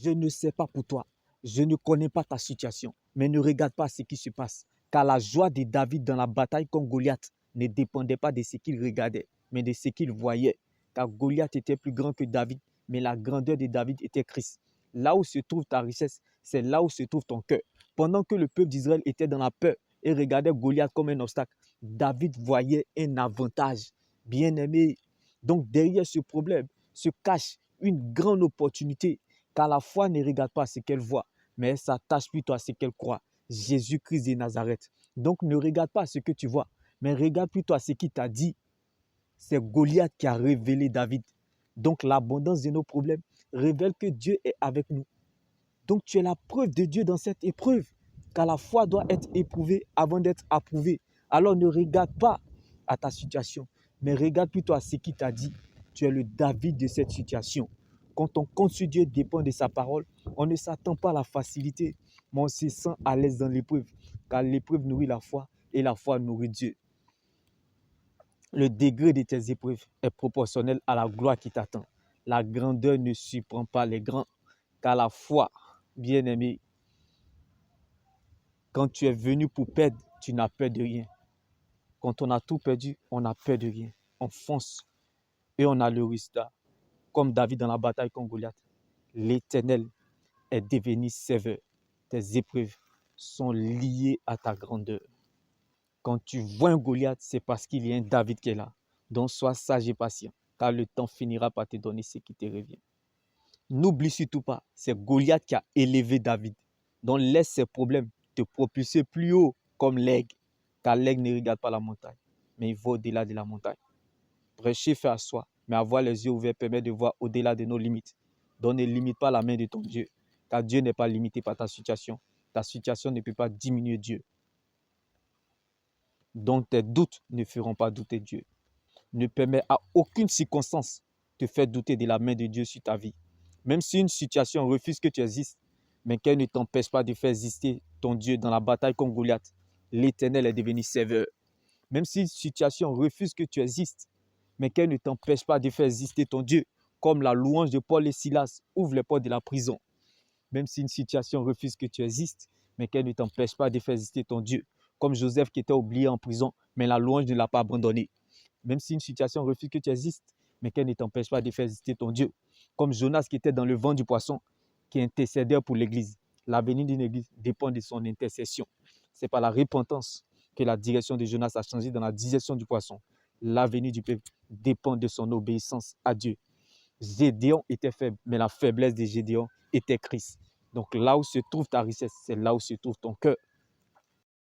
Je ne sais pas pour toi. Je ne connais pas ta situation. Mais ne regarde pas ce qui se passe. Car la joie de David dans la bataille contre Goliath ne dépendait pas de ce qu'il regardait, mais de ce qu'il voyait. Car Goliath était plus grand que David, mais la grandeur de David était Christ. Là où se trouve ta richesse, c'est là où se trouve ton cœur. Pendant que le peuple d'Israël était dans la peur et regardait Goliath comme un obstacle, David voyait un avantage. Bien-aimé, donc derrière ce problème se cache une grande opportunité, car la foi ne regarde pas ce qu'elle voit, mais elle s'attache plutôt à ce qu'elle croit. Jésus-Christ de Nazareth. Donc ne regarde pas ce que tu vois, mais regarde plutôt à ce qu'il t'a dit. C'est Goliath qui a révélé David. Donc l'abondance de nos problèmes révèle que Dieu est avec nous. Donc tu es la preuve de Dieu dans cette épreuve, car la foi doit être éprouvée avant d'être approuvée. Alors ne regarde pas à ta situation, mais regarde plutôt à ce qu'il t'a dit. Tu es le David de cette situation. Quand on compte sur Dieu, dépend de sa parole, on ne s'attend pas à la facilité, mais on se sent à l'aise dans l'épreuve, car l'épreuve nourrit la foi et la foi nourrit Dieu. Le degré de tes épreuves est proportionnel à la gloire qui t'attend. La grandeur ne surprend pas les grands, car la foi, bien-aimé, quand tu es venu pour perdre, tu n'as peur de rien. Quand on a tout perdu, on n'a peur de rien. On fonce et on a le résultat. Comme David dans la bataille contre Goliath. L'Éternel est devenu sévère. Tes épreuves sont liées à ta grandeur. Quand tu vois un Goliath, c'est parce qu'il y a un David qui est là. Donc sois sage et patient, car le temps finira par te donner ce qui te revient. N'oublie surtout pas, c'est Goliath qui a élevé David. Donc laisse ses problèmes te propulser plus haut comme l'aigle, car l'aigle ne regarde pas la montagne, mais il va au-delà de la montagne. Prêcher fait à soi, mais avoir les yeux ouverts permet de voir au-delà de nos limites. Donc ne limite pas la main de ton Dieu, car Dieu n'est pas limité par ta situation. Ta situation ne peut pas diminuer Dieu. Donc tes doutes ne feront pas douter Dieu. Ne permet à aucune circonstance de te faire douter de la main de Dieu sur ta vie. Même si une situation refuse que tu existes, mais qu'elle ne t'empêche pas de faire exister ton Dieu dans la bataille contre Goliath, l'Éternel est devenu sévère. Même si une situation refuse que tu existes, mais qu'elle ne t'empêche pas de faire exister ton Dieu, comme la louange de Paul et Silas ouvre les portes de la prison. Même si une situation refuse que tu existes, mais qu'elle ne t'empêche pas de faire exister ton Dieu, comme Joseph qui était oublié en prison, mais la louange ne l'a pas abandonné. Même si une situation refuse que tu existes, mais qu'elle ne t'empêche pas de faire exister ton Dieu. Comme Jonas qui était dans le ventre du poisson, qui intercédait pour l'Église. L'avenir d'une Église dépend de son intercession. Ce n'est pas la repentance que la direction de Jonas a changé dans la digestion du poisson. L'avenir du peuple dépend de son obéissance à Dieu. Gédéon était faible, mais la faiblesse de Gédéon était Christ. Donc là où se trouve ta richesse, c'est là où se trouve ton cœur.